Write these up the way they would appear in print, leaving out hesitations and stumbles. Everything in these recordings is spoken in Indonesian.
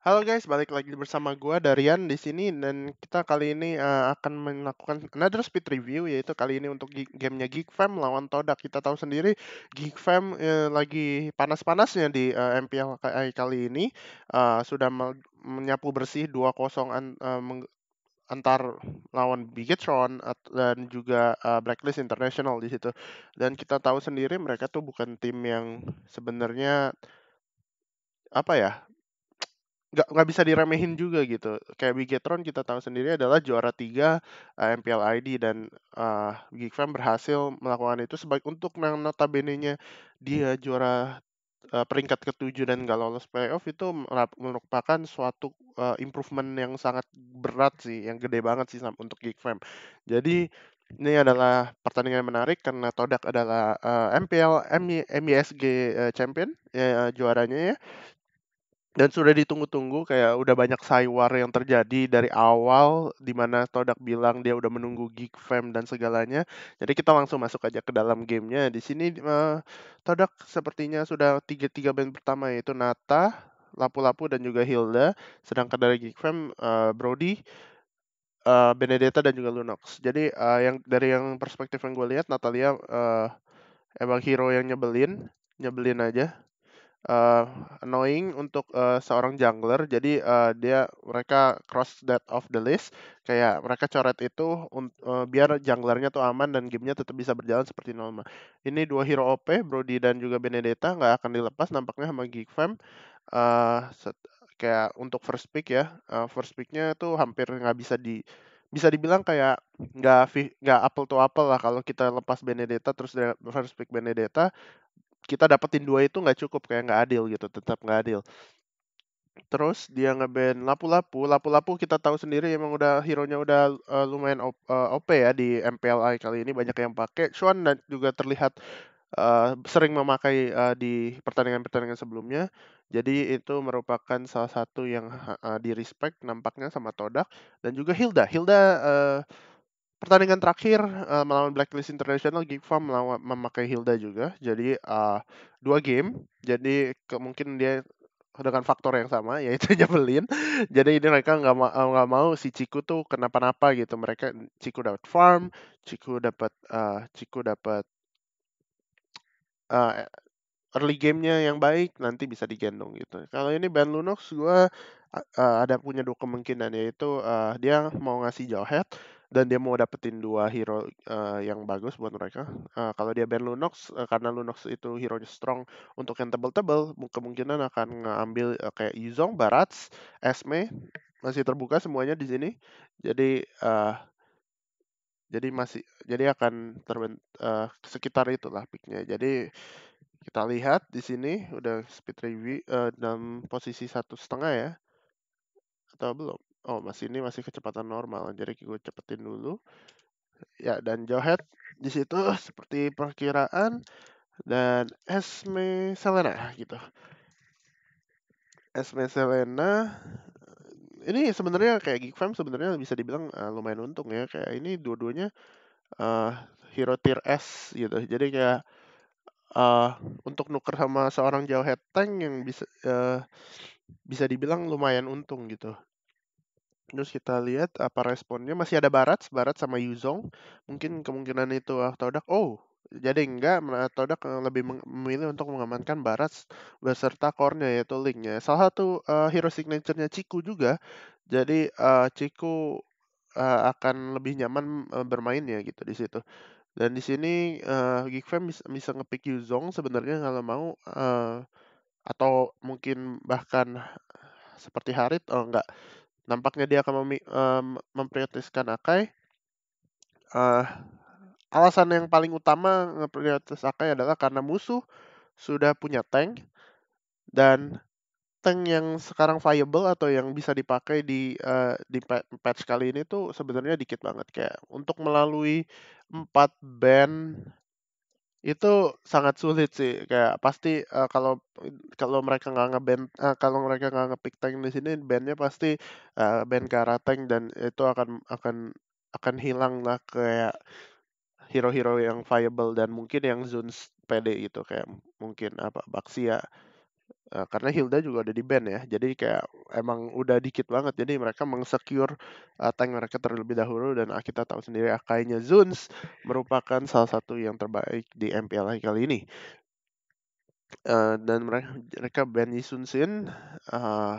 Halo guys, balik lagi bersama gua Darian di sini dan kita kali ini akan melakukan another speed review, yaitu kali ini untuk gamenya Geek Fam lawan Todak. Kita tahu sendiri Geek Fam lagi panas-panasnya di MPL kali ini, sudah menyapu bersih 2-0 antar lawan Bigetron dan juga Blacklist International di situ. Dan kita tahu sendiri mereka tuh bukan tim yang sebenarnya apa ya, nggak bisa diremehin juga gitu. Kayak Bigetron kita tahu sendiri adalah juara 3 MPL ID dan Geek Fam berhasil melakukan itu sebagai untuk yang notabene-nya dia juara peringkat ke-7 dan nggak lolos playoff itu merupakan suatu improvement yang sangat berat sih, yang gede banget sih untuk Geek Fam. Jadi ini adalah pertandingan yang menarik karena Todak adalah MPL MISG champion juaranya ya, dan sudah ditunggu-tunggu, kayak udah banyak saiwar yang terjadi dari awal, di mana Todak bilang dia udah menunggu Geek Fam dan segalanya. Jadi kita langsung masuk aja ke dalam gamenya. Di sini Todak sepertinya sudah tiga band pertama, yaitu Nata, Lapu-Lapu dan juga Hilda. Sedangkan dari Geek Fam Brody, Benedetta dan juga Lunox. Jadi yang perspektif yang gue lihat, Natalia emang hero yang nyebelin, nyebelin aja, eee, annoying untuk seorang jungler. Jadi mereka cross that off the list, kayak mereka coret itu biar junglernya tuh aman dan gamenya tetap bisa berjalan seperti normal. Ini 2 hero OP, Brody dan juga Benedetta nggak akan dilepas nampaknya sama Geek Fam. Eee, set Kayak untuk first pick ya, first pick-nya tuh hampir nggak bisa dibilang kayak nggak apple to apple lah. Kalau kita lepas Benedetta terus first pick Benedetta, kita dapetin 2 itu nggak cukup, kayak nggak adil gitu, tetap nggak adil. Terus dia nge-ban Lapu-Lapu. Lapu-Lapu kita tahu sendiri emang udah hero-nya udah lumayan OP ya di MPLI kali ini, banyak yang pakai. Xuan dan juga terlihat sering memakai di pertandingan-pertandingan sebelumnya. Jadi itu merupakan salah satu yang di-respect nampaknya sama Todak dan juga Hilda. Hilda pertandingan terakhir melawan Blacklist International, Geek Farm memakai Hilda juga. Jadi 2 game. Jadi kemungkinan dia dengan faktor yang sama, yaitu nyebelin. Jadi ini mereka nggak mau si Ciku tuh kenapa-napa gitu. Ciku dapat farm, Ciku dapat eee, early game-nya yang baik, nanti bisa digendong gitu. Kalau ini Ben Lunox gua ada punya 2 kemungkinan, yaitu dia mau ngasih Jawhead dan dia mau dapetin 2 hero yang bagus buat mereka. Kalau dia ban Lunox, karena Lunox itu hero-nya strong untuk yang tebel-tebel, kemungkinan akan ngambil kayak Yuzong, Barats, Esme, masih terbuka semuanya di sini. Jadi jadi akan sekitar itulah pick-nya. Jadi kita lihat di sini udah speed review dalam posisi 1,5 ya, atau belum? Oh, masih kecepatan normal, jadi gue cepetin dulu. Ya, dan Jawhead di situ seperti perkiraan, dan Esme Selena gitu. Esme Selena ini sebenarnya kayak Geek Fam sebenarnya bisa dibilang lumayan untung ya, kayak ini dua-duanya eh, hero tier S gitu. Jadi kayak eh, untuk nuker sama seorang Jawhead tank yang bisa dibilang lumayan untung gitu. Terus kita lihat apa responnya, masih ada Barats sama Yuzong. Mungkin kemungkinan itu Todak, oh, jadi enggak, Todak lebih memilih untuk mengamankan Barats beserta core-nya yaitu Link-nya. Salah satu hero signature-nya Ciku juga. Jadi Ciku akan lebih nyaman bermain ya gitu di situ. Dan di sini Geek Fam bisa ngepick Yuzong sebenarnya kalau mau, atau mungkin bahkan seperti Harit, oh enggak. Nampaknya dia akan memprioritaskan Akai. Eee, Alasan yang paling utama ngeprioritas Akai adalah karena musuh sudah punya tank, dan tank yang sekarang viable atau yang bisa dipakai di patch kali ini tuh sebenarnya dikit banget. Kayak untuk melalui 4 band itu sangat sulit sih. Kayak pasti kalau kalau mereka nggak kalau mereka nggak nge-pick tank di sini, ban-nya pasti ban ke arah tank, dan itu akan hilang lah kayak hero-hero yang viable dan mungkin yang Zuns pede gitu, kayak mungkin apa, Baxia. Karena Hilda juga udah di-ban ya, jadi kayak emang udah dikit banget, jadi mereka meng-secure, tank mereka terlebih dahulu dan, kita tahu sendiri Akai-nya Zuns merupakan salah satu yang terbaik di MPLI kali ini. Dan mereka ban Yi Sun-shin,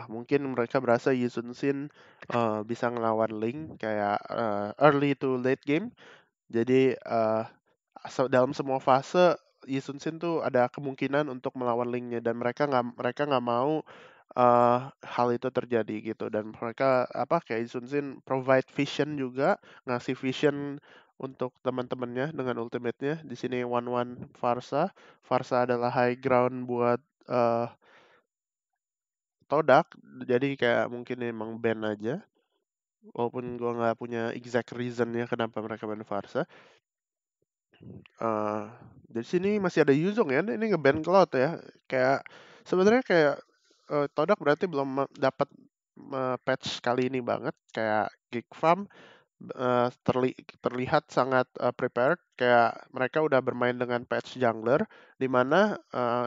mungkin mereka berasa Yi Sun-shin, bisa ngelawan Link kayak, early to late game. Jadi, dalam semua fase Yi Sun-shin tuh ada kemungkinan untuk melawan Link-nya dan mereka nggak mau, hal itu terjadi gitu dan mereka kayak Yi Sun-shin provide vision juga, ngasih vision untuk teman-temannya dengan ultimate-nya. Di sini 1-1 Pharsa. Pharsa adalah high ground buat, eee, Todak, jadi kayak mungkin emang ban aja, walaupun gua nggak punya exact reason-nya kenapa mereka ban Pharsa. Eee, di sini masih ada Yuzong ya, ini nge-ban Cloud ya. Kayak sebenarnya kayak, Todak berarti belum dapat patch kali ini banget, kayak Geek Farm, terlihat sangat, prepared, kayak mereka udah bermain dengan patch jungler, di mana,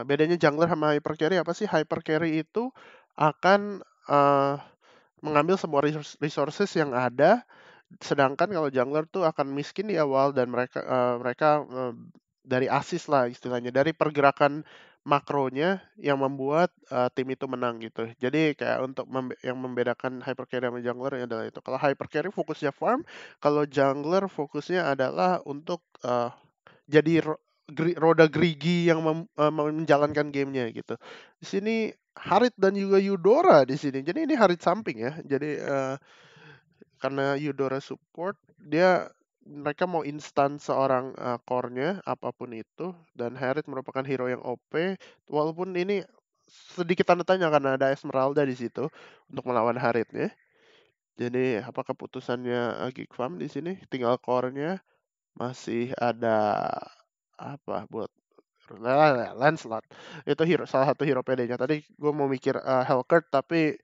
bedanya jungler sama hyper carry apa sih? Hyper carry itu akan, mengambil semua resources yang ada. Sedangkan kalau jungler tuh akan miskin di awal dan mereka dari assist lah istilahnya, dari pergerakan makronya yang membuat, tim itu menang gitu. Jadi kayak untuk yang membedakan hyper carry sama jungler adalah itu. Kalau hyper carry fokusnya farm, kalau jungler fokusnya adalah untuk, jadi roda gerigi yang menjalankan gamenya gitu. Di sini Harit dan juga Eudora di sini. Jadi ini Harit samping ya. Jadi, karena Eudora support, mereka mau instan seorang, core-nya apapun itu, dan Harit merupakan hero yang OP, walaupun ini sedikit tanda tanya karena ada Esmeralda di situ untuk melawan Haritnya. Jadi apa keputusannya, Geek Farm di sini? Tinggal core-nya, masih ada apa buat Lancelot. Itu salah satu hero PD-nya. Tadi gue mau mikir, Hellcurt, tapi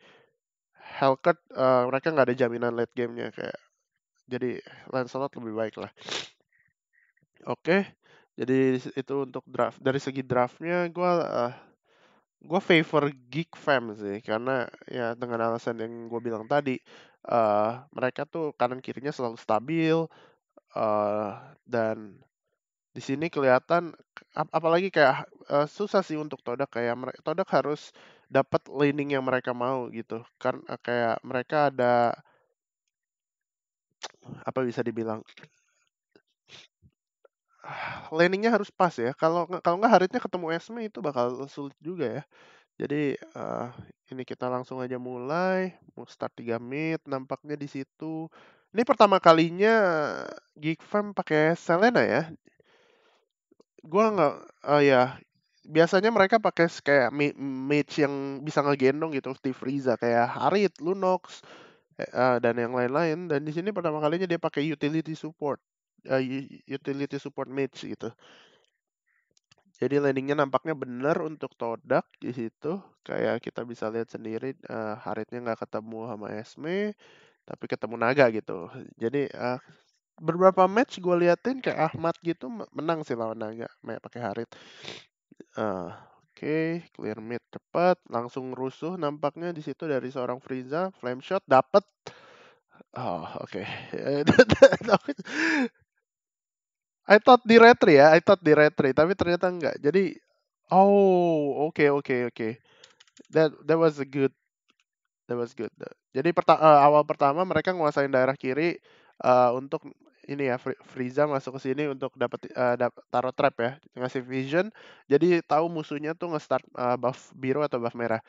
Hellcurt, mereka nggak ada jaminan late game-nya kayak. Jadi Lancelot lebih baik lah. Oke, jadi itu untuk draft. Dari segi draftnya, gue favor Geek Fam sih, karena ya dengan alasan yang gue bilang tadi, mereka tuh kanan kirinya selalu stabil, eh dan di sini kelihatan apalagi kayak, susah sih untuk Todak, kayak Todak harus dapat laning yang mereka mau gitu. Karena kayak mereka ada apa bisa dibilang, landing-nya harus pas ya. Kalau nggak Haritnya ketemu Esme itu bakal sulit juga ya. Jadi, ini kita langsung aja mulai, mau start 3 mid nampaknya di situ. Ini pertama kalinya Geek Fam pakai Selena ya. Gua nggak ya, biasanya mereka pakai kayak mage yang bisa ngegendong gitu, Steve Riza, kayak Harit, Lunox, dan yang lain-lain. Dan di sini pertama kalinya dia pakai utility support, utility support mage gitu. Jadi landingnya nampaknya benar untuk Todak di situ. Kayak kita bisa lihat sendiri, Haritnya nggak ketemu sama Esme, tapi ketemu Naga gitu. Jadi, beberapa match gue liatin kayak Ahmad gitu menang sih lawan Naga pakai Harit. Oke, clear mid cepat, langsung rusuh nampaknya di situ dari seorang Frieza, flame shot dapat. Oh, oke. I thought di retry, tapi ternyata enggak. Jadi, oh, oke, oke, oke. That was a good, that was good. Jadi awal pertama mereka nguasain daerah kiri, untuk ini ya, Frieza masuk ke sini untuk dapat, taruh trap ya, ngasih vision. Jadi tahu musuhnya tuh nge-start, buff biru atau buff merah.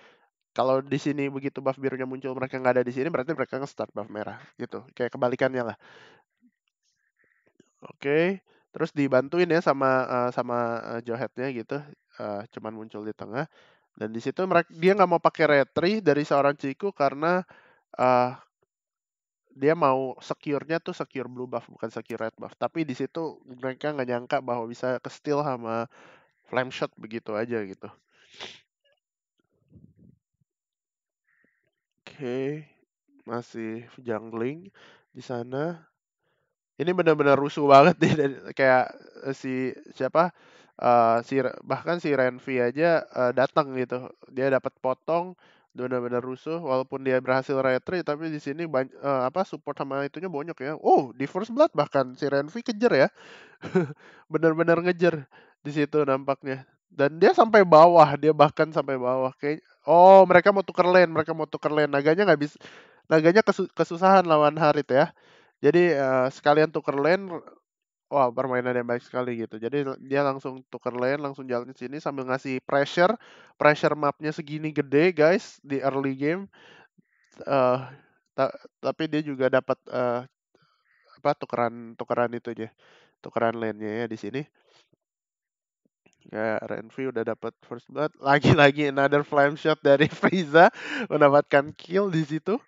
Kalau di sini begitu buff birunya muncul mereka nggak ada di sini, berarti mereka nge-start buff merah gitu. Kayak kebalikannya lah. Oke, terus dibantuin ya sama Jawhead-nya gitu, cuman muncul di tengah, dan di situ dia nggak mau pakai retry dari seorang Ciku karena, eee, dia mau secure-nya tuh secure blue buff bukan secure red buff. Tapi di situ mereka nggak nyangka bahwa bisa ke-steal sama flame shot begitu aja gitu. Oke, masih jungling di sana. Ini benar-benar rusuh banget nih, dan kayak, si siapa, Bahkan si Renvi aja datang gitu. Dia dapat potong, benar-benar rusuh. Walaupun dia berhasil retreat, tapi di sini support sama itunya banyak ya. Oh, di First Blood bahkan si Renvi kejar ya. Benar-benar ngejar di situ nampaknya. Dan dia sampai bawah, dia bahkan sampai bawah. Kayak, oh mereka mau tuker lane, mereka mau tuker lane. Naganya nggak bisa, naganya kesusahan lawan Harit ya. Jadi sekalian tuker lane, wah permainan yang baik sekali gitu. Jadi dia langsung tuker lane, langsung jalan ke sini sambil ngasih pressure, pressure mapnya segini gede guys di early game. Eh, tapi dia juga dapat tukeran itu aja, tukeran lane-nya ya di sini. Ya, Renfri udah dapat first blood. Lagi-lagi another flame shot dari Frieza mendapatkan kill di situ.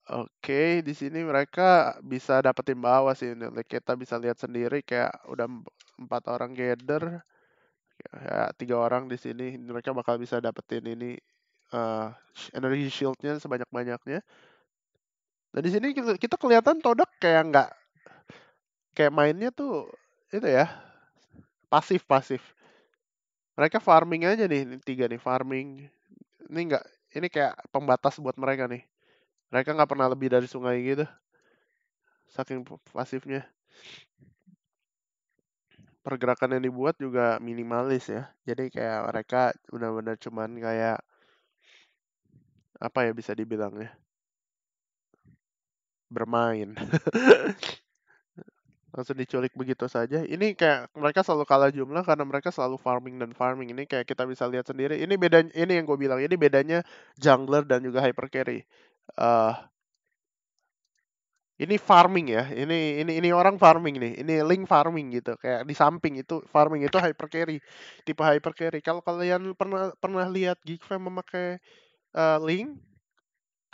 Oke, di sini mereka bisa dapetin bawah sih. Kita bisa lihat sendiri kayak udah 4 orang gather, ya 3 orang di sini. Mereka bakal bisa dapetin ini energy shieldnya sebanyak-banyaknya. Dan di sini kita kelihatan Todak kayak nggak, kayak mainnya tuh itu ya, pasif-pasif. Mereka farming aja nih, ini 3 nih farming. Ini nggak, ini kayak pembatas buat mereka nih. Mereka nggak pernah lebih dari sungai gitu, saking pasifnya. Pergerakan yang dibuat juga minimalis ya. Jadi kayak mereka benar-benar cuman kayak apa ya bisa dibilangnya, bermain. Langsung diculik begitu saja. Ini kayak mereka selalu kalah jumlah karena mereka selalu farming dan farming. Ini kayak kita bisa lihat sendiri. Ini bedanya, ini yang gue bilang. Ini bedanya jungler dan juga hyper carry. Eh ini farming ya. Ini orang farming nih. Ini link farming gitu. Kayak di samping itu farming itu hyper carry. Tipe hyper carry. Kalau kalian pernah pernah lihat Geek Fam memakai link,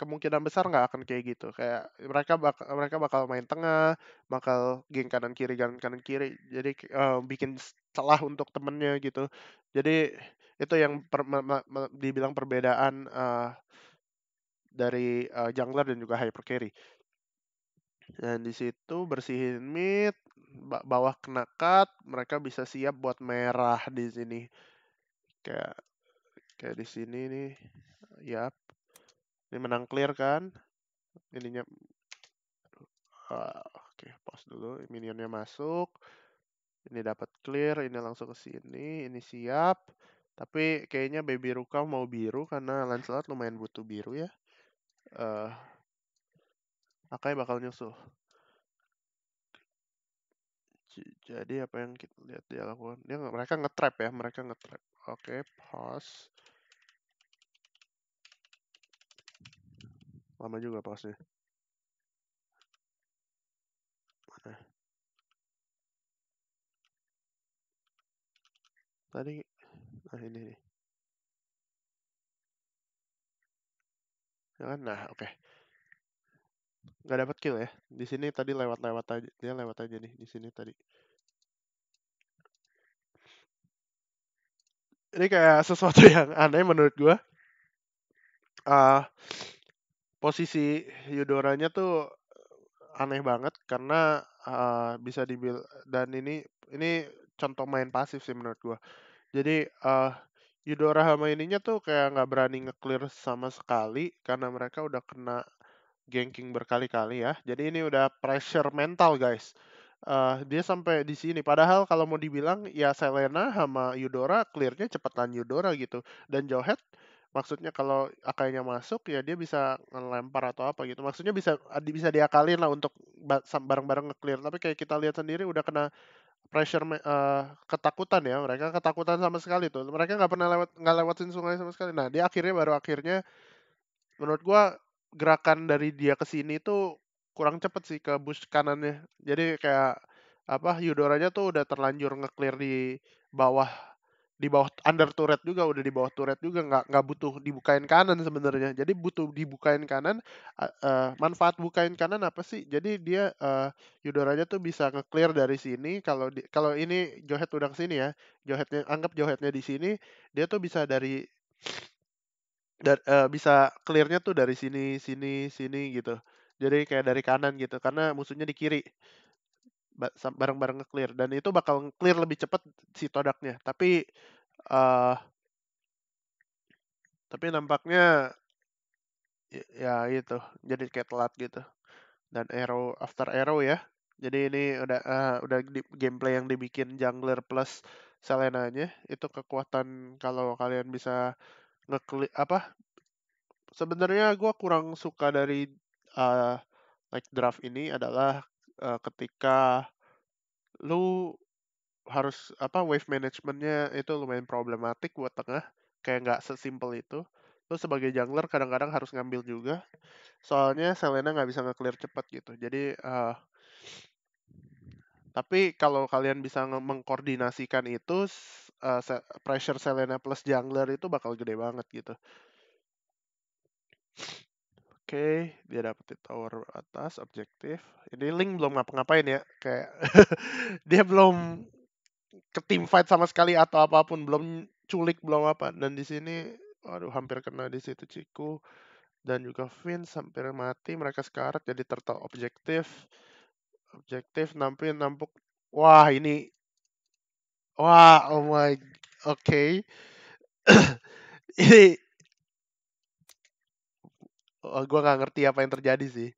kemungkinan besar nggak akan kayak gitu. Kayak mereka bakal main tengah, bakal geng kanan kiri. Jadi bikin celah untuk temennya gitu. Jadi itu yang dibilang perbedaan dari jungler dan juga hyper carry. Dan di situ bersihin mid, bawah kena cut, mereka bisa siap buat merah di sini. Kayak kayak di sini nih. Yap. Ini menang clear kan? Ininya oke, pause dulu. Minionnya masuk. Ini dapat clear, ini langsung ke sini, ini siap. Tapi kayaknya Baby Ruka mau biru karena Lancelot lumayan butuh biru ya. Eh Akai bakal nyusul. Jadi apa yang kita lihat dia lakukan? Mereka nge-trap ya, mereka nge-trap. Oke, pause. Lama juga pause-nya. Mana? Tadi, ini nih. Ya kan? Nah, oke. Nggak dapat kill ya. Di sini tadi lewat-lewat aja. Dia lewat aja nih di sini tadi. Ini kayak sesuatu yang aneh menurut gua. Uh, Posisi Eudoranya tuh aneh banget karena bisa dibilang, dan ini contoh main pasif sih menurut gua. Jadi Eudora sama ininya tuh kayak nggak berani nge-clear sama sekali karena mereka udah kena ganking berkali-kali ya. Jadi ini udah pressure mental guys. Dia sampai di sini. Padahal kalau mau dibilang ya Selena sama Eudora clearnya cepetan Eudora gitu. Dan Johet maksudnya kalau akainya masuk ya dia bisa ngelempar atau apa gitu. Maksudnya bisa diakalin lah untuk bareng-bareng nge-clear. Tapi kayak kita lihat sendiri udah kena pressure ketakutan ya. Mereka ketakutan sama sekali tuh. Mereka nggak lewatin sungai sama sekali. Nah, dia akhirnya menurut gua gerakan dari dia ke sini tuh kurang cepet sih ke bush kanannya. Jadi kayak apa Eudoranya tuh udah terlanjur nge-clear bawah di bawah under turret juga, udah di bawah turret juga, nggak butuh dibukain kanan sebenarnya. Jadi butuh dibukain kanan. Manfaat bukain kanan apa sih? Jadi dia Eudoranya tuh bisa nge-clear dari sini. Kalau ini Johet udah kesini ya, anggap Johetnya di sini, dia tuh bisa bisa clear-nya tuh dari sini, sini, sini gitu. Jadi kayak dari kanan gitu, karena musuhnya di kiri. bareng-bareng nge-clear, dan itu bakal clear lebih cepat si Todaknya. Uh, tapi nampaknya ya itu jadi kayak telat gitu. Dan arrow after arrow ya. Jadi ini udah gameplay yang dibikin jungler plus Selena-nya. Itu kekuatan kalau kalian bisa ngeklik apa? Sebenarnya gue kurang suka dari uh, like draft ini adalah ketika lu harus apa, wave managementnya itu lumayan problematik buat tengah, kayak nggak sesimpel itu. Lu sebagai jungler kadang-kadang harus ngambil juga, soalnya Selena nggak bisa nge-clear cepat gitu. Jadi tapi kalau kalian bisa mengkoordinasikan itu, pressure Selena plus jungler itu bakal gede banget gitu. Oke, dia dapetin tower atas, objektif. Ini Link belum ngapa-ngapain ya, kayak dia belum ke team fight sama sekali atau apapun, belum culik, belum apa. Dan di sini, aduh, hampir kena di situ Ciku dan juga Vince hampir mati. Mereka sekarat jadi turtle objektif. Objektif nampuk. Wah, ini, wah, oh my, oke. Ini, gua nggak ngerti apa yang terjadi sih.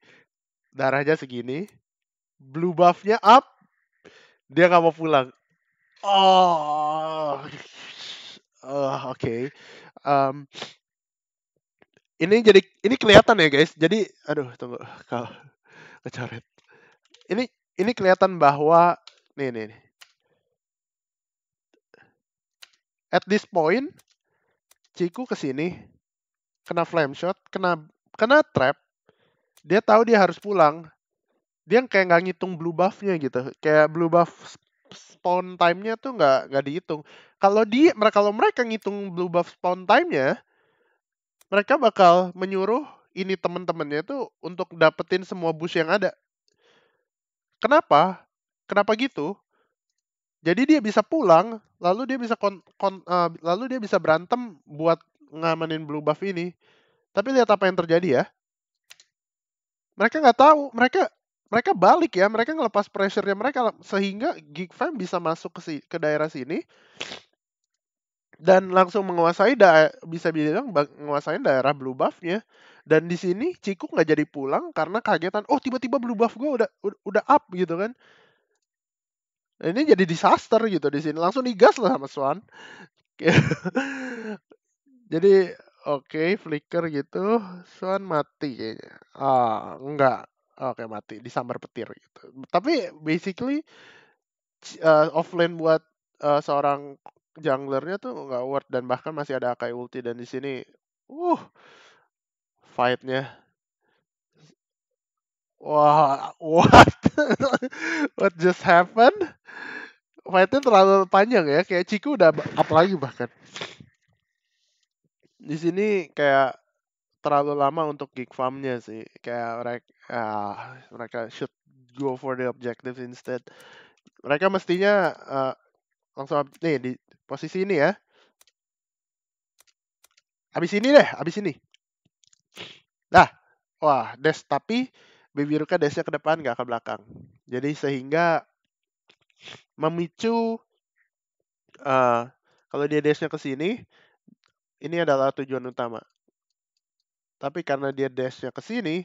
Darahnya segini, blue buff-nya up, dia nggak mau pulang. Oh, oke. Em, ini kelihatan ya guys. Jadi, aduh, tunggu, kalau kecoret. Ini ini kelihatan bahwa nih. At this point, Ciku kesini, kena flame shot, kena trap. Dia tahu dia harus pulang. Dia kayak nggak ngitung blue buff-nya gitu. Kayak blue buff spawn time-nya tuh nggak dihitung. Kalau mereka ngitung blue buff spawn time-nya, mereka bakal menyuruh ini temen-temennya tuh untuk dapetin semua bush yang ada. Kenapa? Kenapa gitu? Jadi dia bisa pulang, lalu dia bisa lalu dia bisa berantem buat ngamanin blue buff ini. Tapi lihat apa yang terjadi ya. Mereka nggak tahu, mereka balik ya, mereka ngelepas pressure-nya mereka sehingga Geek Fam bisa masuk ke daerah sini dan langsung menguasai bisa bilang menguasai daerah blue buff-nya. Dan di sini Ciku nggak jadi pulang karena kagetan. Oh, tiba-tiba blue buff gue udah up gitu kan. Ini jadi disaster gitu di sini. Langsung digas lah sama Swan. Jadi oke, flicker gitu. Swan mati kayaknya. Ah, enggak. Oke, mati disambar petir gitu. Tapi basically offlane buat seorang junglernya tuh nggak worth, dan bahkan masih ada Akai ulti. Dan di sini uh fightnya, wah, what what just happened? Fightnya terlalu panjang ya, kayak Ciku udah up lagi bahkan. Di sini kayak terlalu lama untuk geek farmnya sih. Kayak mereka should go for the objective instead. Mereka mestinya langsung nih di posisi ini ya. Abis ini. Nah, wah, dash, tapi Baby Ruka dashnya ke depan nggak ke belakang. Jadi sehingga memicu kalau dia dashnya ke sini, ini adalah tujuan utama. Tapi karena dia dashnya ke sini,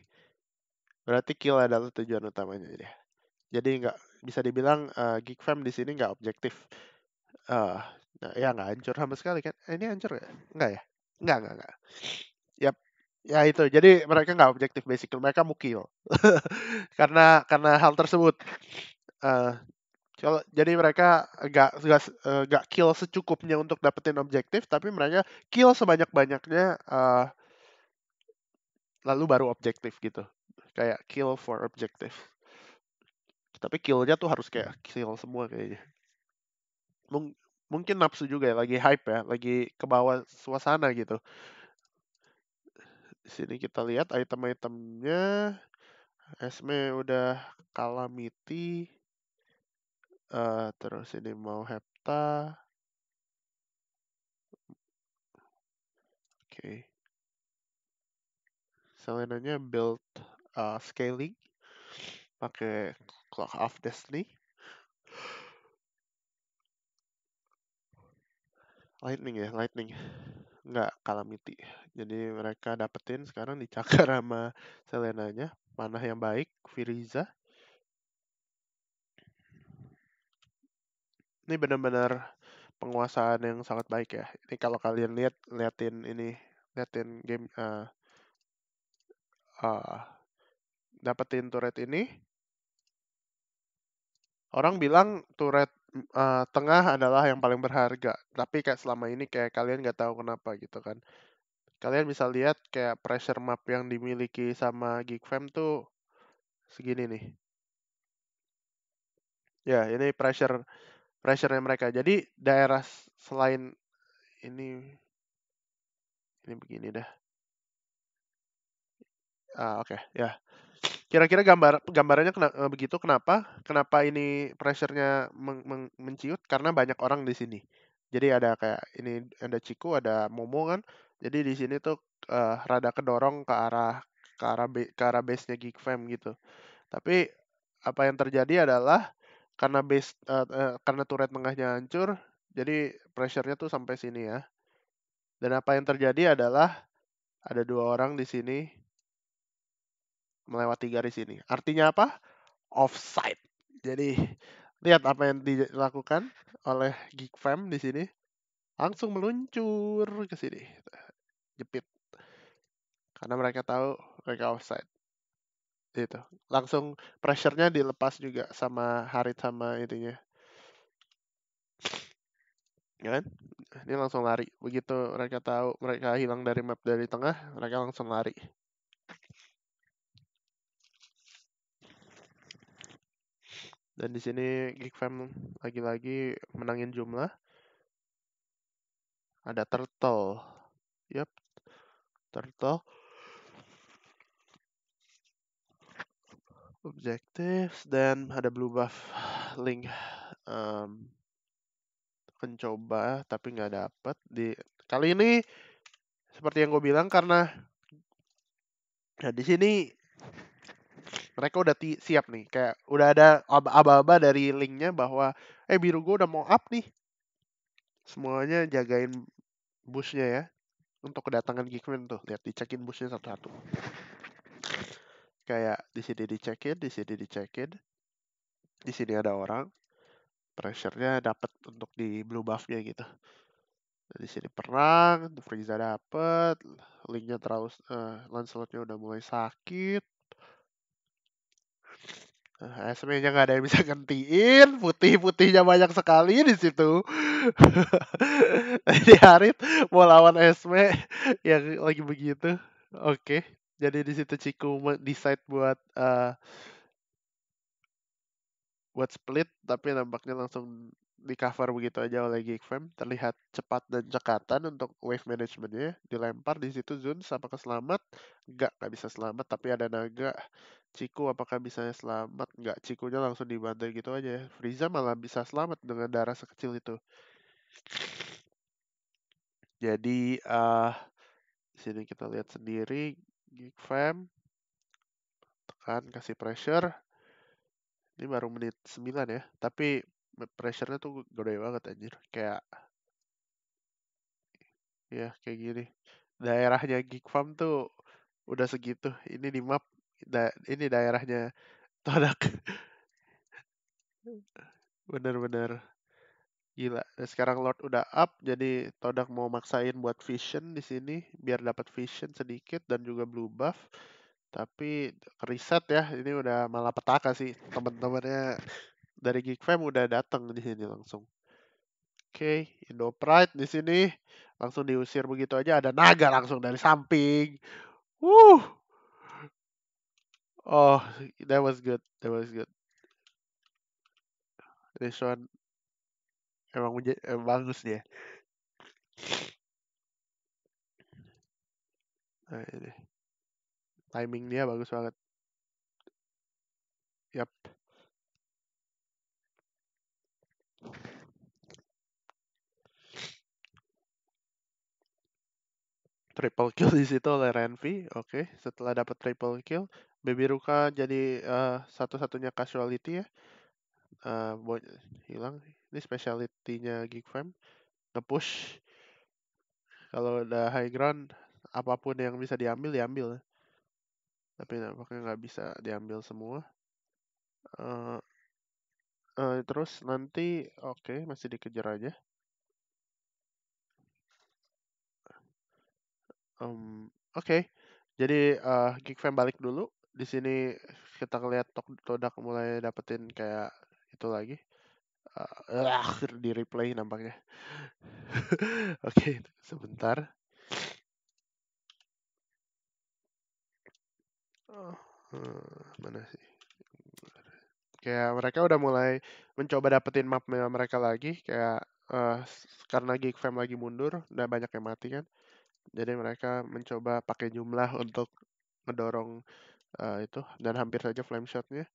berarti kill adalah tujuan utamanya dia. Jadi nggak bisa dibilang Geek Fam di sini nggak objektif. Uh, nah, ya nggak hancur sama sekali kan? Ini hancur ya? Nggak ya? Nggak. Yap. Ya itu. Jadi mereka nggak objektif basically. Mereka mau kill. karena hal tersebut. Uh, jadi mereka nggak kill secukupnya untuk dapetin objektif, tapi mereka kill sebanyak-banyaknya, lalu baru objektif gitu. Kayak kill for objective. Tapi killnya tuh harus kayak kill semua kayaknya. Mungkin nafsu juga ya, lagi hype ya, lagi ke bawah suasana gitu. Di sini kita lihat item-itemnya. Esme udah calamity. Terus ini mau hepta. Oke. Selenanya build scaling pakai Clock of Destiny. Lightning. Nggak Calamity. Jadi mereka dapetin sekarang dicakar sama Selenanya. Panah yang baik, Firiza. Ini benar-benar penguasaan yang sangat baik ya. Ini kalau kalian liatin game uh, dapetin turret ini, orang bilang turret tengah adalah yang paling berharga. Tapi kayak selama ini kayak kalian nggak tahu kenapa gitu kan. Kalian bisa lihat kayak pressure map yang dimiliki sama Geekfam tuh segini nih. Ya, ini pressure-nya mereka. Jadi daerah selain ini begini dah. Oke, ya. Kira-kira gambarannya begitu kenapa? Kenapa ini pressure-nya menciut? Karena banyak orang di sini. Jadi ada kayak ini ada Ciku, ada Momo kan. Jadi di sini tuh rada kedorong ke arah base-nya Geek Fam gitu. Tapi apa yang terjadi adalah karena turret tengahnya hancur, jadi pressure-nya tuh sampai sini ya. Dan apa yang terjadi adalah ada 2 orang di sini melewati garis ini. Artinya apa? Offside. Jadi lihat apa yang dilakukan oleh Geek Fam di sini. Langsung meluncur ke sini. Jepit. Karena mereka tahu mereka offside. Itu. Langsung pressure-nya dilepas juga sama Harit sama itunya. Ya kan? Ini langsung lari. Begitu mereka tahu mereka hilang dari map dari tengah, mereka langsung lari. Dan di sini Geek Fam lagi-lagi menangin jumlah. Ada Turtle. Yap, Turtle. Objectives dan ada blue buff link. Mencoba tapi nggak dapet kali ini seperti yang gue bilang karena di sini mereka udah siap nih kayak udah ada aba-aba dari linknya bahwa biru gue udah mau up nih, semuanya jagain bushnya ya untuk kedatangan Geekman tuh. Lihat dicekin bushnya satu-satu, kayak di sini dicekin, di sini dicekin, di sini ada orang, pressure-nya dapat untuk di blue buff-nya gitu. Di sini perang, Frieza dapet, linknya terlalu Lancelot-nya udah mulai sakit. Esme-nya nggak ada yang bisa gantiin, putih-putihnya banyak sekali di situ. Jadi Harit mau lawan Esme yang lagi begitu. Oke, jadi di situ Ciku decide buat split, tapi nampaknya langsung di cover begitu aja oleh Geekfam. Terlihat cepat dan cekatan untuk wave managementnya. Dilempar di situ Zun, apakah selamat? Nggak bisa selamat, tapi ada naga. Ciku apakah bisa selamat? Nggak, Cikunya langsung dibantai gitu aja. Frieza malah bisa selamat dengan darah sekecil itu. Jadi di sini kita lihat sendiri Geekfam tekan kasih pressure. Ini baru menit 9 ya, tapi pressure-nya tuh gede banget anjir. Kayak gini. Daerahnya Geek Farm tuh udah segitu. Ini di map ini daerahnya Todak. Bener-bener gila. Dan sekarang Lord udah up, jadi Todak mau maksain buat vision di sini biar dapat vision sedikit dan juga blue buff. Tapi reset ya, ini udah malah petaka sih. Teman-temannya dari Geek Fam udah datang di sini langsung. Oke, Indo Pride di sini langsung diusir begitu aja, ada naga langsung dari samping. Wuh. Oh, that was good. That was good. This one emang bagus dia. Nah, ini. Timing dia bagus banget. Yap. Triple kill di situ oleh Renvi. Oke, setelah dapat triple kill, Baby Ruka jadi satu-satunya casualty ya. buat hilang. Ini specialty-nya Geekfam, nge-push kalau udah high ground apapun yang bisa diambil diambil. Tapi nampaknya nggak bisa diambil semua. Eh, terus nanti oke, masih dikejar aja. Oke. Jadi Geekfam balik dulu. Di sini kita ngeliat Todak mulai dapetin kayak itu lagi. Di replay nampaknya. Oke, sebentar. Mana sih? Kayak mereka udah mulai mencoba dapetin mapnya mereka lagi. Kayak karena Geekfam lagi mundur, udah banyak yang mati kan. Jadi mereka mencoba pakai jumlah untuk ngedorong itu dan hampir saja flame shotnya.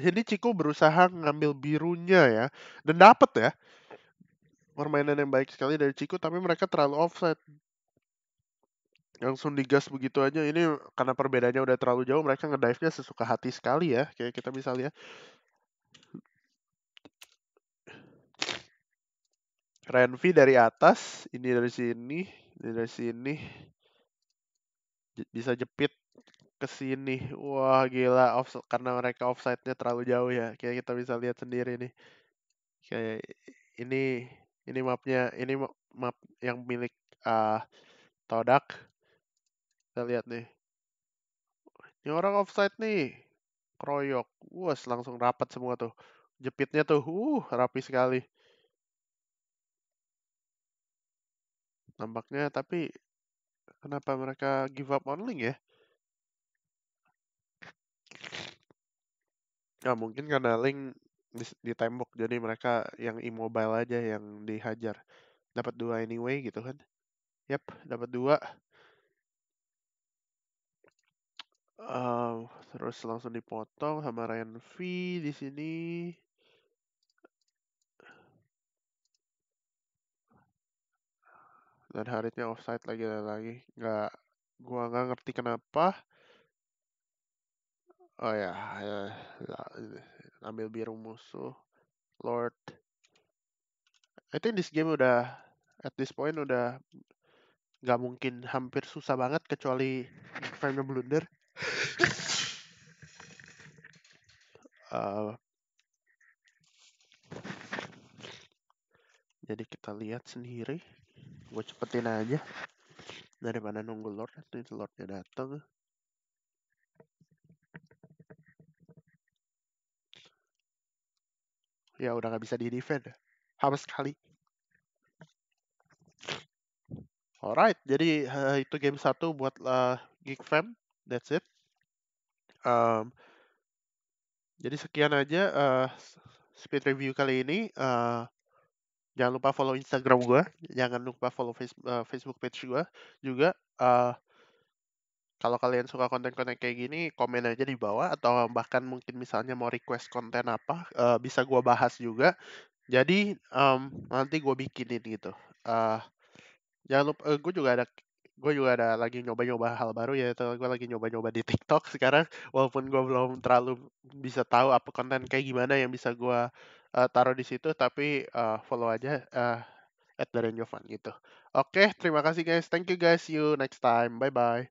Jadi Ciko berusaha ngambil birunya ya dan dapet ya permainan yang baik sekali dari Ciko, tapi mereka terlalu offset. Langsung digas begitu aja. Ini karena perbedaannya udah terlalu jauh, mereka ngedive-nya sesuka hati sekali ya. Kayak kita bisa lihat. Renvi dari atas, ini dari sini, ini dari sini. Bisa jepit ke sini. Wah, gila karena mereka offside-nya terlalu jauh ya. Kayak kita bisa lihat sendiri nih. Kayak ini mapnya, ini map yang milik Todak. Kita lihat nih. Ini orang offside nih. Kroyok. Wah, langsung rapat semua tuh. Jepitnya tuh, rapi sekali. Nampaknya, tapi kenapa mereka give up on link ya? Ya mungkin karena link di tembok, jadi mereka yang immobile aja yang dihajar. Dapat 2 anyway gitu kan. Yap, dapat 2. Terus langsung dipotong sama Ryan V di sini. Dan Haritnya offside lagi. Gua nggak ngerti kenapa. Oh ya, ambil biru musuh. Lord. I think this game udah at this point udah nggak mungkin, hampir susah banget kecuali frame blunder. Jadi kita lihat sendiri. Gue cepetin aja daripada nunggu Lord. Nanti Lordnya datang. Ya udah nggak bisa di defend. Sama sekali. Alright, jadi itu game 1 buat Geekfam. That's it. Jadi sekian aja speed review kali ini. Jangan lupa follow Instagram gue. Jangan lupa follow Facebook page gue juga. Kalau kalian suka konten-konten kayak gini, komen aja di bawah. Atau bahkan mungkin misalnya mau request konten apa, bisa gue bahas juga. Jadi nanti gue bikinin gitu. Jangan lupa, gue juga ada lagi nyoba-nyoba hal baru, yaitu gue lagi nyoba-nyoba di TikTok sekarang. Walaupun gue belum terlalu bisa tahu apa konten kayak gimana yang bisa gue taruh di situ, tapi follow aja @therangeofun gitu. Oke, terima kasih guys. Thank you guys. See you next time. Bye bye.